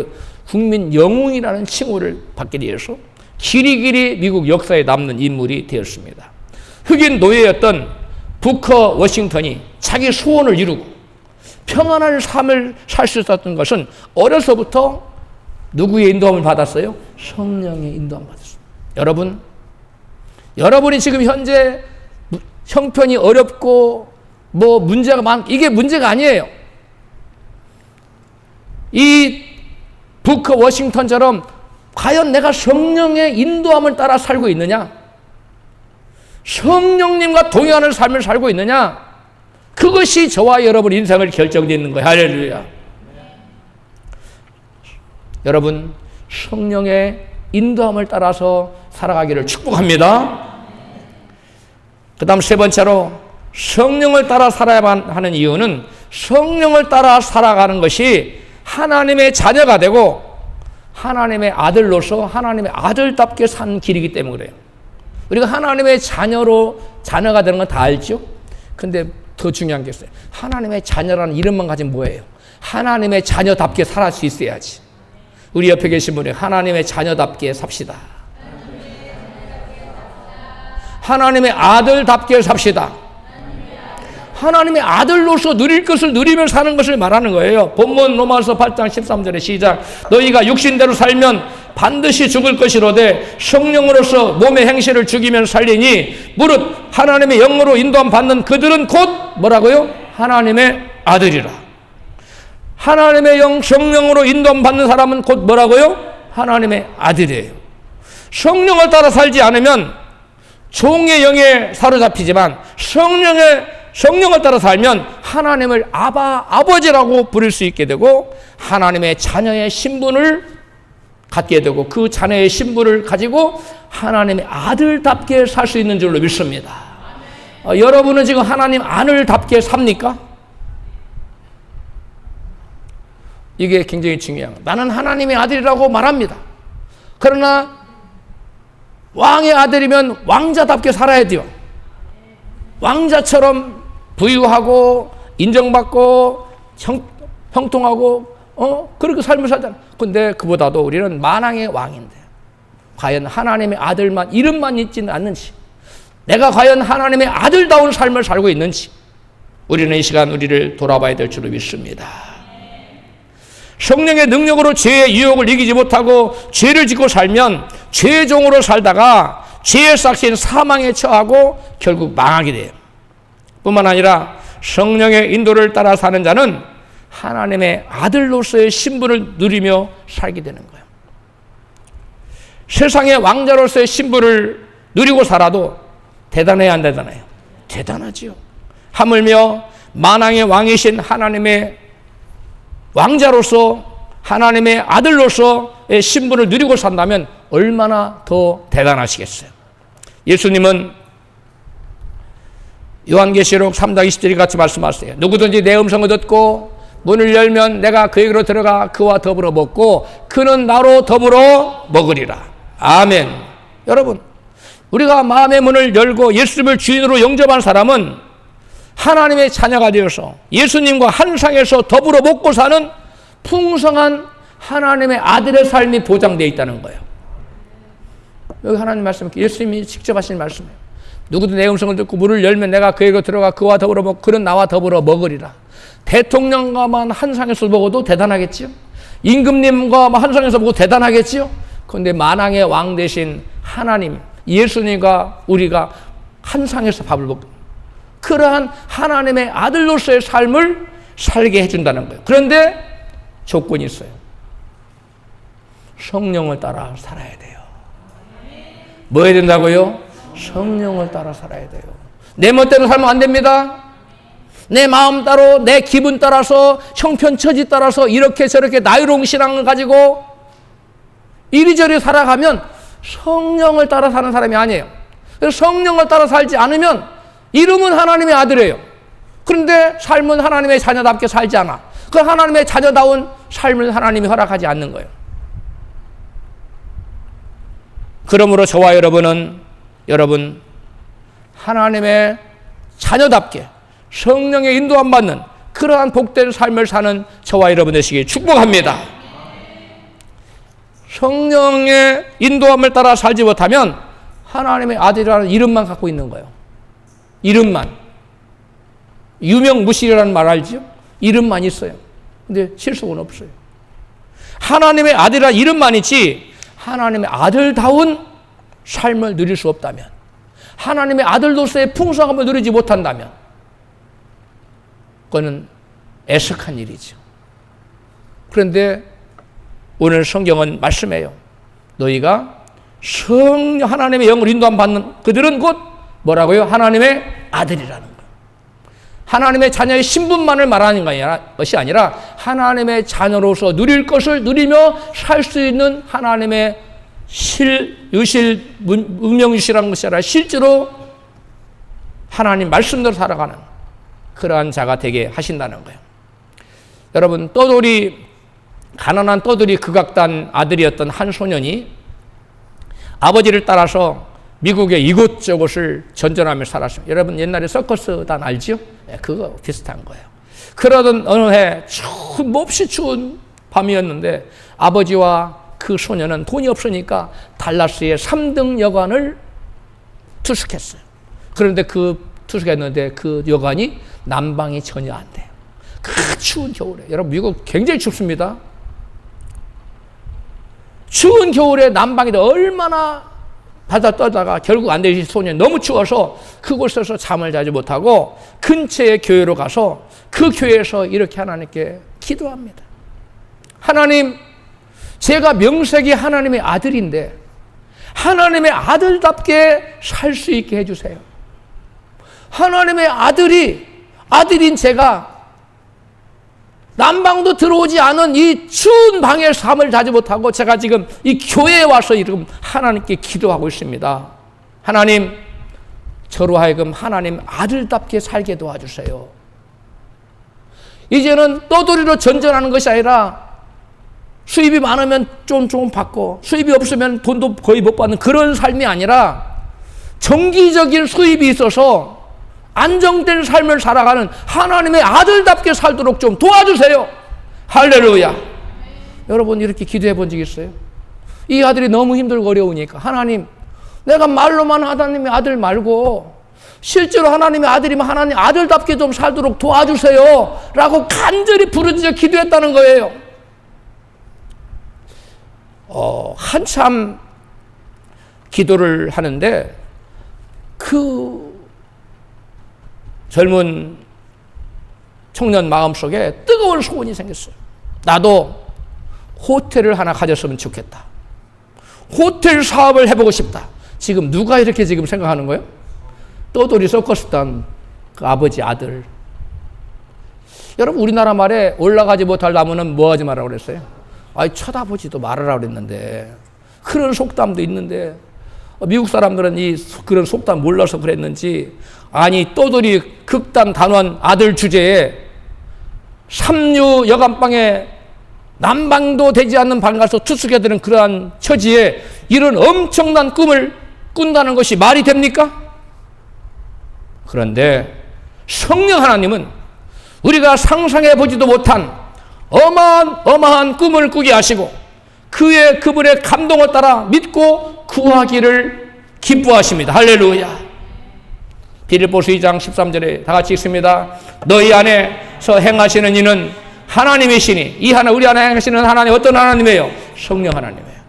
국민 영웅이라는 칭호를 받기 위해서 길이길이 미국 역사에 남는 인물이 되었습니다. 흑인 노예였던 부커 워싱턴이 자기 소원을 이루고 평안한 삶을 살 수 있었던 것은 어려서부터 누구의 인도함을 받았어요? 성령의 인도함을 받았어요. 여러분이 지금 현재 형편이 어렵고 문제가 이게 문제가 아니에요. 이 부커 워싱턴처럼 과연 내가 성령의 인도함을 따라 살고 있느냐? 성령님과 동행하는 삶을 살고 있느냐? 그것이 저와 여러분 인생을 결정짓는 거예요. 할렐루야. 여러분 성령의 인도함을 따라서 살아가기를 축복합니다. 그 다음 3번째로 성령을 따라 살아야만 하는 이유는 성령을 따라 살아가는 것이 하나님의 자녀가 되고 하나님의 아들로서 하나님의 아들답게 산 길이기 때문에 그래요. 우리가 하나님의 자녀가 되는 건 다 알죠? 근데 더 중요한 게 있어요. 하나님의 자녀라는 이름만 가지면 뭐예요? 하나님의 자녀답게 살 수 있어야지. 우리 옆에 계신 분이 하나님의 자녀답게 삽시다. 하나님의 아들답게 삽시다. 하나님의 아들로서 누릴 것을 누리며 사는 것을 말하는 거예요. 본문 로마서 8장 13절에 시작. 너희가 육신대로 살면 반드시 죽을 것이로되 성령으로서 몸의 행실을 죽이면 살리니 무릇 하나님의 영으로 인도함 받는 그들은 곧 뭐라고요? 하나님의 아들이라. 하나님의 영 성령으로 인도함 받는 사람은 곧 뭐라고요? 하나님의 아들이에요. 성령을 따라 살지 않으면 종의 영에 사로잡히지만 성령을 따라 살면 하나님을 아버지라고 부를 수 있게 되고 하나님의 자녀의 신분을 갖게 되고 그 자녀의 신분을 가지고 하나님의 아들답게 살 수 있는 줄로 믿습니다. 여러분은 지금 하나님 아들답게 삽니까? 이게 굉장히 중요한 거예요. 나는 하나님의 아들이라고 말합니다. 그러나 왕의 아들이면 왕자답게 살아야 돼요. 왕자처럼 부유하고 인정받고 형통하고 그렇게 삶을 살잖아요. 근데 그보다도 우리는 만왕의 왕인데 과연 하나님의 아들만 이름만 있지는 않는지, 내가 과연 하나님의 아들다운 삶을 살고 있는지 우리는 이 시간 우리를 돌아봐야 될 줄로 믿습니다. 성령의 능력으로 죄의 유혹을 이기지 못하고 죄를 짓고 살면 죄의 종으로 살다가 죄의 삭신 사망에 처하고 결국 망하게 돼요. 뿐만 아니라 성령의 인도를 따라 사는 자는 하나님의 아들로서의 신분을 누리며 살게 되는 거예요. 세상의 왕자로서의 신분을 누리고 살아도 대단해야 안 대단해요? 대단하지요. 하물며 만왕의 왕이신 하나님의 왕자로서 하나님의 아들로서의 신분을 누리고 산다면 얼마나 더 대단하시겠어요. 예수님은 요한계시록 3장 20절에 같이 말씀하세요. 누구든지 내 음성을 듣고 문을 열면 내가 그에게로 들어가 그와 더불어 먹고 그는 나로 더불어 먹으리라. 아멘. 여러분, 우리가 마음의 문을 열고 예수님을 주인으로 영접한 사람은 하나님의 자녀가 되어서 예수님과 한 상에서 더불어 먹고 사는 풍성한 하나님의 아들의 삶이 보장되어 있다는 거예요. 여기 하나님 말씀, 예수님이 직접 하신 말씀이에요. 누구도 내 음성을 듣고 문을 열면 내가 그에게 들어가 그와 더불어 먹고 그는 나와 더불어 먹으리라. 대통령과만 한 상에서 먹어도 대단하겠지요. 임금님과 한 상에서 먹어도 대단하겠지요. 그런데 만왕의 왕 대신 하나님, 예수님과 우리가 한 상에서 밥을 먹고 그러한 하나님의 아들로서의 삶을 살게 해준다는 거예요. 그런데 조건이 있어요. 성령을 따라 살아야 돼요. 뭐 해야 된다고요? 성령을 따라 살아야 돼요. 내 멋대로 살면 안 됩니다. 내 마음 따로, 내 기분 따라서, 형편처지 따라서 이렇게 저렇게 나유로운 신앙을 가지고 이리저리 살아가면 성령을 따라 사는 사람이 아니에요. 그래서 성령을 따라 살지 않으면 이름은 하나님의 아들이에요. 그런데 삶은 하나님의 자녀답게 살지 않아. 그 하나님의 자녀다운 삶을 하나님이 허락하지 않는 거예요. 그러므로 저와 여러분 하나님의 자녀답게 성령의 인도함 받는 그러한 복된 삶을 사는 저와 여러분 되시길 축복합니다. 성령의 인도함을 따라 살지 못하면 하나님의 아들이라는 이름만 갖고 있는 거예요. 이름만. 유명무실이라는 말 알죠? 이름만 있어요. 근데 실속은 없어요. 하나님의 아들이라는 이름만 있지 하나님의 아들다운 삶을 누릴 수 없다면, 하나님의 아들로서의 풍성함을 누리지 못한다면 그거는 애석한 일이죠. 그런데 오늘 성경은 말씀해요. 너희가 하나님의 영을 인도함 받는 그들은 곧 뭐라고요? 하나님의 아들이라는 거예요. 하나님의 자녀의 신분만을 말하는 것이 아니라 하나님의 자녀로서 누릴 것을 누리며 살 수 있는 하나님의 운명유실한 것이 아니라 실제로 하나님 말씀대로 살아가는 그러한 자가 되게 하신다는 거예요. 여러분, 가난한 떠돌이 극악단 아들이었던 한 소년이 아버지를 따라서 미국의 이곳저곳을 전전하며 살았습니다. 여러분 옛날에 서커스단 알죠? 네, 그거 비슷한 거예요. 그러던 어느 해 몹시 추운 밤이었는데 아버지와 그 소년은 돈이 없으니까 달라스의 3등 여관을 투숙했어요. 그런데 투숙했는데 그 여관이 난방이 전혀 안 돼요. 그 추운 겨울에. 여러분 미국 굉장히 춥습니다. 추운 겨울에 난방이 얼마나 바다 떠다가 결국 안 되신 소년이 너무 추워서 그곳에서 잠을 자지 못하고 근처의 교회로 가서 그 교회에서 이렇게 하나님께 기도합니다. 하나님, 제가 명색이 하나님의 아들인데 하나님의 아들답게 살 수 있게 해주세요. 하나님의 아들인 제가 난방도 들어오지 않은 이 추운 방에 잠을 자지 못하고 제가 지금 이 교회에 와서 지금 하나님께 기도하고 있습니다. 하나님, 저로 하여금 하나님 아들답게 살게 도와주세요. 이제는 떠돌이로 전전하는 것이 아니라 수입이 많으면 좀 받고 수입이 없으면 돈도 거의 못 받는 그런 삶이 아니라 정기적인 수입이 있어서 안정된 삶을 살아가는 하나님의 아들답게 살도록 좀 도와주세요. 할렐루야. 여러분 이렇게 기도해 본 적 있어요? 이 아들이 너무 힘들고 어려우니까 하나님, 내가 말로만 하나님의 아들 말고 실제로 하나님의 아들이면 하나님 아들답게 좀 살도록 도와주세요 라고 간절히 부르짖어 기도했다는 거예요. 한참 기도를 하는데 그 젊은 청년 마음속에 뜨거운 소원이 생겼어요. 나도 호텔을 하나 가졌으면 좋겠다. 호텔 사업을 해보고 싶다. 지금 누가 이렇게 지금 생각하는 거예요? 떠돌이 서커스단 그 아버지 아들. 여러분 우리나라 말에 올라가지 못할 나무는 뭐 하지 말라고 그랬어요? 아이 쳐다보지도 말아라 그랬는데 그런 속담도 있는데 미국 사람들은 그런 속담 몰라서 그랬는지 아니 떠돌이 극단 단원 아들 주제에 삼류 여간방에 난방도 되지 않는 방 가서 투숙해야 되는 그러한 처지에 이런 엄청난 꿈을 꾼다는 것이 말이 됩니까? 그런데 성령 하나님은 우리가 상상해 보지도 못한 어마어마한 꿈을 꾸게 하시고 그분의 감동을 따라 믿고 구하기를 기뻐하십니다. 할렐루야. 빌립보서 2장 13절에 다 같이 읽습니다. 너희 안에서 행하시는 이는 하나님이시니 이 하나 우리 안에 행하시는 하나님 어떤 하나님이에요? 성령 하나님이에요.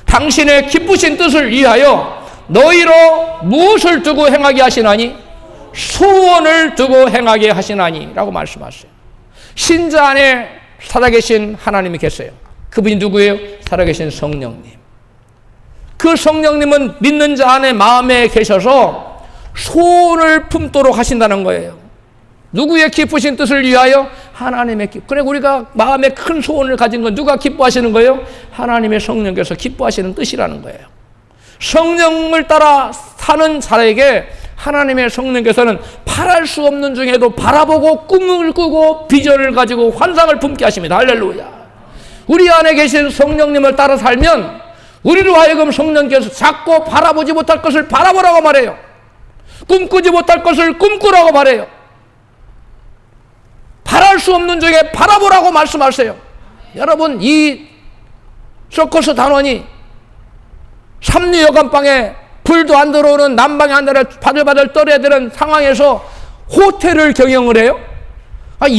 당신의 기쁘신 뜻을 위하여 너희로 무엇을 두고 행하게 하시나니 소원을 두고 행하게 하시나니 라고 말씀하세요. 신자 안에 살아계신 하나님이 계세요. 그분이 누구예요? 살아계신 성령님. 그 성령님은 믿는 자 안에 마음에 계셔서 소원을 품도록 하신다는 거예요. 누구의 기쁘신 뜻을 위하여? 하나님의 그래 우리가 마음에 큰 소원을 가진 건 누가 기뻐하시는 거예요? 하나님의 성령께서 기뻐하시는 뜻이라는 거예요. 성령을 따라 사는 자에게 하나님의 성령께서는 바랄 수 없는 중에도 바라보고 꿈을 꾸고 비전을 가지고 환상을 품게 하십니다. 할렐루야. 우리 안에 계신 성령님을 따라 살면 우리로 하여금 성령께서 자꾸 바라보지 못할 것을 바라보라고 말해요. 꿈꾸지 못할 것을 꿈꾸라고 말해요. 바랄 수 없는 중에 바라보라고 말씀하세요. 여러분 이 서커스 단원이 삼류 여간방에 불도 안 들어오는 난방이 안 들어 바들바들 떨어야 되는 상황에서 호텔을 경영을 해요?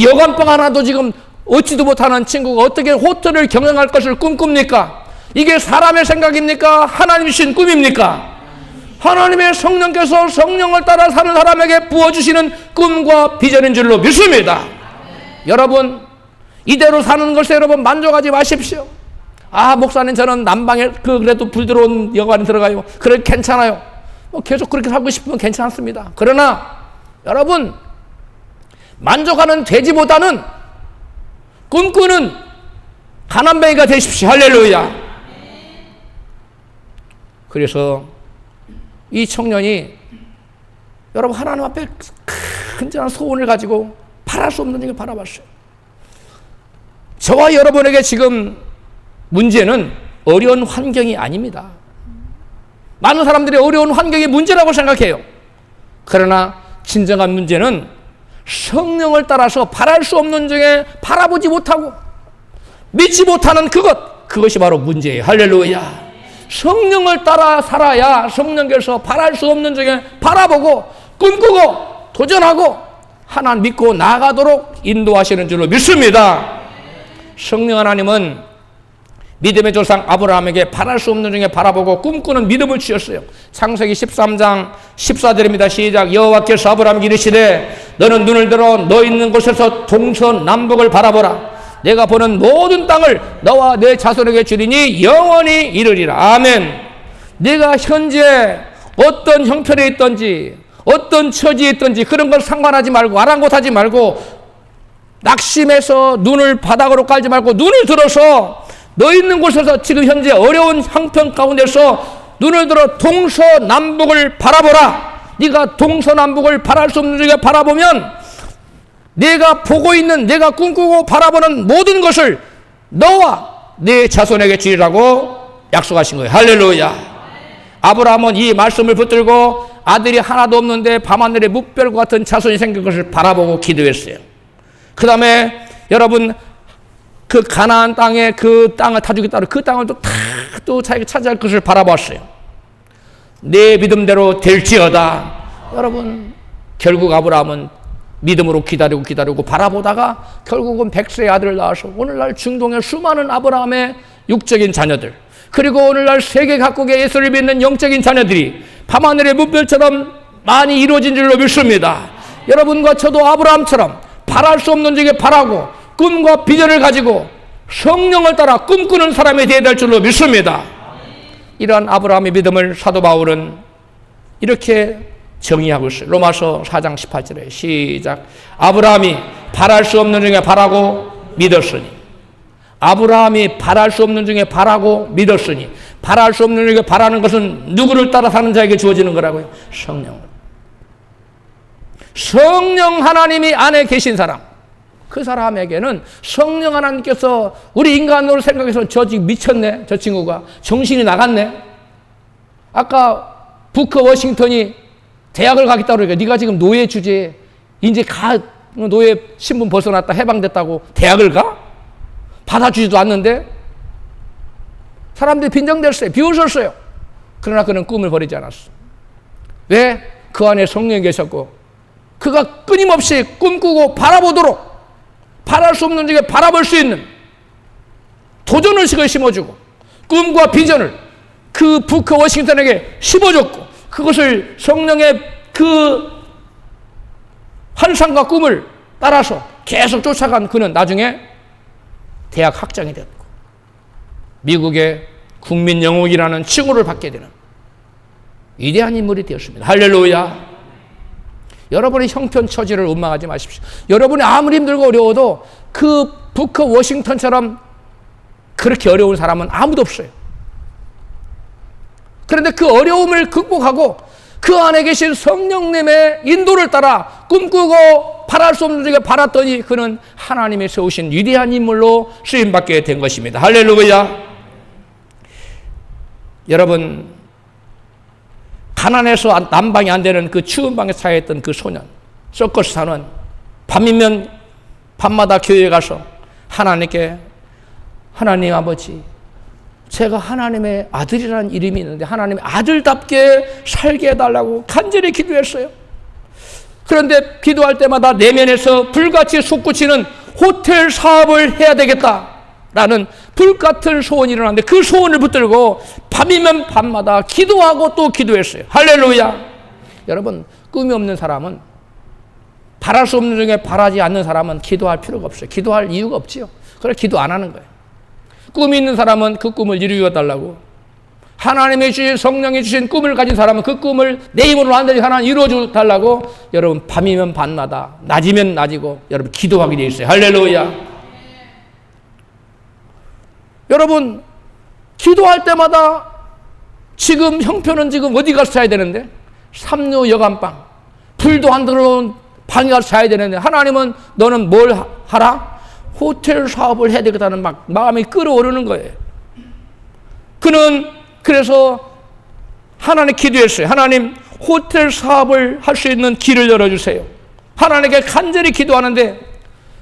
여간방 하나도 지금 얻지도 못하는 친구가 어떻게 호텔을 경영할 것을 꿈꿉니까? 이게 사람의 생각입니까? 하나님이신 꿈입니까? 하나님의 성령께서 성령을 따라 사는 사람에게 부어주시는 꿈과 비전인 줄로 믿습니다. 여러분 이대로 사는 것에 여러분 만족하지 마십시오. 목사님 저는 난방에 그래도 불 들어온 여관에 들어가요. 그래 괜찮아요. 계속 그렇게 살고 싶으면 괜찮습니다. 그러나 여러분 만족하는 돼지보다는 꿈꾸는 가난뱅이가 되십시오. 할렐루야. 그래서 이 청년이 여러분 하나님 앞에 큰절한 소원을 가지고 바랄 수 없는 일을 바라봤어요. 저와 여러분에게 지금 문제는 어려운 환경이 아닙니다. 많은 사람들이 어려운 환경이 문제라고 생각해요. 그러나 진정한 문제는 성령을 따라서 바랄 수 없는 중에 바라보지 못하고 믿지 못하는 그것이 바로 문제예요. 할렐루야. 성령을 따라 살아야 성령께서 바랄 수 없는 중에 바라보고 꿈꾸고 도전하고 하나님 믿고 나아가도록 인도하시는 줄로 믿습니다. 성령 하나님은 믿음의 조상 아브라함에게 바랄 수 없는 중에 바라보고 꿈꾸는 믿음을 주셨어요. 창세기 13장 14절입니다. 시작. 여호와께서 아브라함에게 이르시되 너는 눈을 들어 너 있는 곳에서 동서남북을 바라보라. 내가 보는 모든 땅을 너와 내 자손에게 주리니 영원히 이르리라. 아멘. 네가 현재 어떤 형편에 있든지 어떤 처지에 있든지 그런 걸 상관하지 말고 아랑곳하지 말고 낙심해서 눈을 바닥으로 깔지 말고 눈을 들어서 너 있는 곳에서 지금 현재 어려운 형편 가운데서 눈을 들어 동서남북을 바라보라. 네가 동서남북을 바랄 수 없는 중에 바라보면 내가 보고 있는, 내가 꿈꾸고 바라보는 모든 것을 너와 네 자손에게 주리라고 약속하신 거예요. 할렐루야. 아브라함은 이 말씀을 붙들고 아들이 하나도 없는데 밤하늘에 묵별과 같은 자손이 생길 것을 바라보고 기도했어요. 그 다음에 여러분 그 가나안 땅에 그 땅을 다 주겠다고 그 땅을 또 자기가 차지할 것을 바라봤어요. 내 믿음대로 될지어다. 여러분 결국 아브라함은 믿음으로 기다리고 바라보다가 결국은 100세의 아들을 낳아서 오늘날 중동의 수많은 아브라함의 육적인 자녀들, 그리고 오늘날 세계 각국의 예수를 믿는 영적인 자녀들이 밤하늘의 묵별처럼 많이 이루어진 줄로 믿습니다. 여러분과 저도 아브라함처럼 바랄 수 없는 중에 바라고 꿈과 비전을 가지고 성령을 따라 꿈꾸는 사람이 되어야 될 줄로 믿습니다. 이러한 아브라함의 믿음을 사도 바울은 이렇게 정의하고 있어요. 로마서 4장 18절에 시작. 아브라함이 바랄 수 없는 중에 바라고 믿었으니. 아브라함이 바랄 수 없는 중에 바라고 믿었으니. 바랄 수 없는 중에 바라는 것은 누구를 따라 사는 자에게 주어지는 거라고요? 성령을. 성령 하나님이 안에 계신 사람, 그 사람에게는 성령 하나님께서 우리 인간으로 생각해서 저 지금 미쳤네, 저 친구가 정신이 나갔네. 아까 부커 워싱턴이 대학을 가겠다고 그러니까 네가 지금 노예 주제에 이제 노예 신분 벗어났다 해방됐다고 대학을 가? 받아주지도 않는데 사람들이 빈정댔어요. 비웃었어요. 그러나 그는 꿈을 버리지 않았어. 왜? 그 안에 성령이 계셨고 그가 끊임없이 꿈꾸고 바라보도록 바랄 수 없는 중에 바라볼 수 있는 도전의식을 심어주고 꿈과 비전을 그 부커 워싱턴에게 심어줬고 그것을 성령의 그 환상과 꿈을 따라서 계속 쫓아간 그는 나중에 대학 학장이 됐고 미국의 국민 영웅이라는 칭호를 받게 되는 위대한 인물이 되었습니다. 할렐루야. 여러분의 형편 처지를 원망하지 마십시오. 여러분이 아무리 힘들고 어려워도 그 부커 워싱턴처럼 그렇게 어려운 사람은 아무도 없어요. 그런데 그 어려움을 극복하고 그 안에 계신 성령님의 인도를 따라 꿈꾸고 바랄 수 없는 중에 바랐더니 그는 하나님이 세우신 위대한 인물로 쓰임받게 된 것입니다. 할렐루야. 여러분 가난해서 난방이 안 되는 그 추운 방에 사였던 그 소년 서커스 사는 밤이면 밤마다 교회에 가서 하나님께 하나님 아버지 제가 하나님의 아들이라는 이름이 있는데 하나님의 아들답게 살게 해달라고 간절히 기도했어요. 그런데 기도할 때마다 내면에서 불같이 솟구치는 호텔 사업을 해야 되겠다라는 불같은 소원이 일어났는데 그 소원을 붙들고 밤이면 밤마다 기도하고 또 기도했어요. 할렐루야. 여러분 꿈이 없는 사람은 바랄 수 없는 중에 바라지 않는 사람은 기도할 필요가 없어요. 기도할 이유가 없지요. 그래서 기도 안 하는 거예요. 꿈이 있는 사람은 그 꿈을 이루어 달라고 하나님의 주신 성령이 주신 꿈을 가진 사람은 그 꿈을 내 힘으로 안 되지 하나님 이루어 달라고 여러분 밤이면 밤마다 낮이면 낮이고 여러분 기도하게 되어 있어요. 할렐루야. 여러분 기도할 때마다 지금 형편은 지금 어디 가서 자야 되는데 삼루 여간방 불도 안 들어온 방에 가서 자야 되는데 하나님은 너는 뭘 하라? 호텔 사업을 해야 되겠다는 막 마음이 끓어오르는 거예요. 그는 그래서 하나님 기도했어요. 하나님 호텔 사업을 할 수 있는 길을 열어주세요. 하나님께 간절히 기도하는데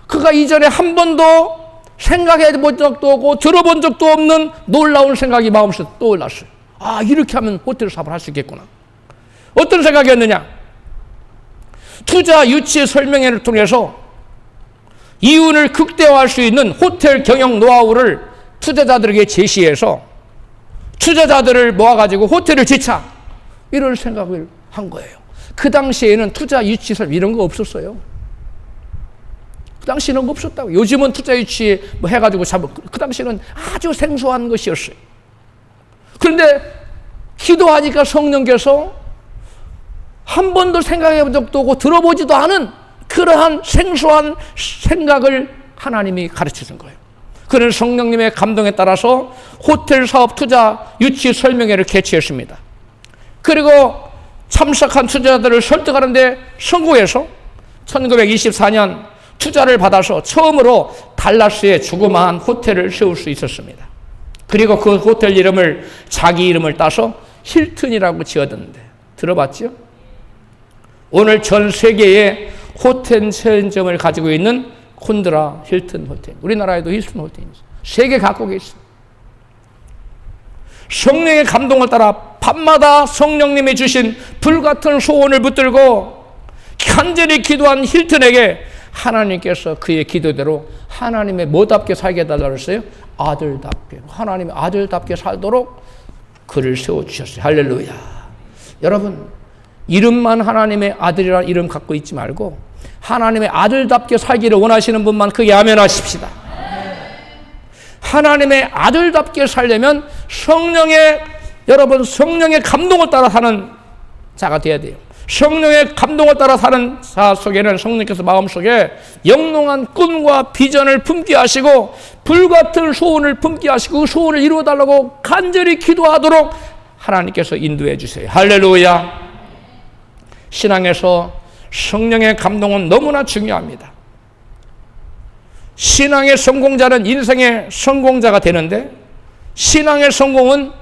그가 이전에 한 번도 생각해 본 적도 없고 들어본 적도 없는 놀라운 생각이 마음속에 떠올랐어요. 아 이렇게 하면 호텔 사업을 할 수 있겠구나. 어떤 생각이었느냐? 투자 유치 설명회를 통해서 이윤을 극대화할 수 있는 호텔 경영 노하우를 투자자들에게 제시해서 투자자들을 모아가지고 호텔을 짓자 이런 생각을 한 거예요. 그 당시에는 투자 유치 설명 이런 거 없었어요. 그 당시에는 없었다고. 요즘은 투자 유치 뭐 해가지고 그 당시에는 아주 생소한 것이었어요. 그런데 기도하니까 성령께서 한 번도 생각해 본 적도 없고 들어보지도 않은 그러한 생소한 생각을 하나님이 가르쳐 준 거예요. 그는 성령님의 감동에 따라서 호텔 사업 투자 유치 설명회를 개최했습니다. 그리고 참석한 투자자들을 설득하는데 성공해서 1924년 투자를 받아서 처음으로 달라스에 조그마한 호텔을 세울 수 있었습니다. 그리고 그 호텔 이름을 자기 이름을 따서 힐튼이라고 지어뒀는데 들어봤죠? 오늘 전 세계에 호텔 체인점을 가지고 있는 콘드라 힐튼 호텔, 우리나라에도 힐튼 호텔이 있어요. 세계 각국에 있어요. 성령의 감동을 따라 밤마다 성령님이 주신 불같은 소원을 붙들고 간절히 기도한 힐튼에게 하나님께서 그의 기도대로 하나님의 뭐답게 살게 해달라고 했어요? 아들답게. 하나님의 아들답게 살도록 그를 세워주셨어요. 할렐루야. 여러분, 이름만 하나님의 아들이라는 이름 갖고 있지 말고 하나님의 아들답게 살기를 원하시는 분만 크게 아멘하십시다. 하나님의 아들답게 살려면 여러분 성령의 감동을 따라 사는 자가 되어야 돼요. 성령의 감동을 따라 사는 자 속에는 성령께서 마음속에 영롱한 꿈과 비전을 품게 하시고 불같은 소원을 품게 하시고 그 소원을 이루어달라고 간절히 기도하도록 하나님께서 인도해 주세요. 할렐루야. 신앙에서 성령의 감동은 너무나 중요합니다. 신앙의 성공자는 인생의 성공자가 되는데 신앙의 성공은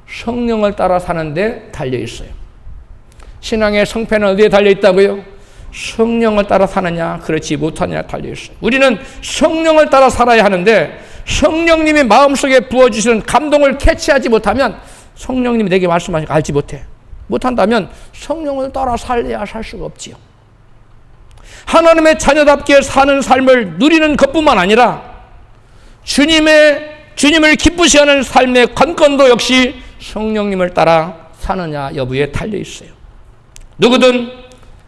성령을 따라 사는 데 달려 있어요. 신앙의 성패는 어디에 달려 있다고요? 성령을 따라 사느냐 그렇지 못하느냐 달려 있어요. 우리는 성령을 따라 살아야 하는데 성령님이 마음속에 부어주시는 감동을 캐치하지 못하면 성령님이 내게 말씀하시는 거 알지 못한다면 성령을 따라 살려야 살 수가 없지요. 하나님의 자녀답게 사는 삶을 누리는 것뿐만 아니라 주님을 기쁘시 하는 삶의 관건도 역시 성령님을 따라 사느냐 여부에 달려 있어요. 누구든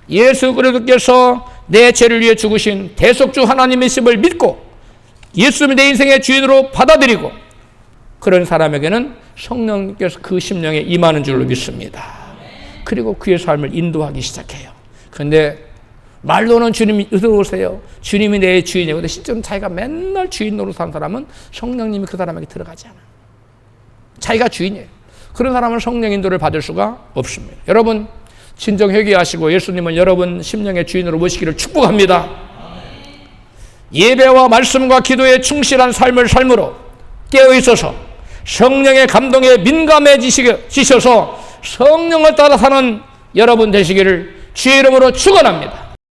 예수 그리스도께서 내 죄를 위해 죽으신 대속주 하나님의 있음을 믿고 예수님을 내 인생의 주인으로 받아들이고 그런 사람에게는 성령님께서 그 심령에 임하는 줄로 믿습니다. 그리고 그의 삶을 인도하기 시작해요. 그런데 말로는 주님이 들어오세요. 주님이 내 주인이에요. 근데 실제로는 자기가 맨날 주인 노릇 하는 사람은 성령님이 그 사람에게 들어가지 않아요. 자기가 주인이에요. 그런 사람은 성령 인도를 받을 수가 없습니다. 여러분 진정 회개하시고 예수님을 여러분 심령의 주인으로 모시기를 축복합니다. 예배와 말씀과 기도에 충실한 삶을 삶으로 깨어있어서 성령의 감동에 민감해지셔서 성령을 따라 사는 여러분 되시기를 주의 이름으로 축원합니다.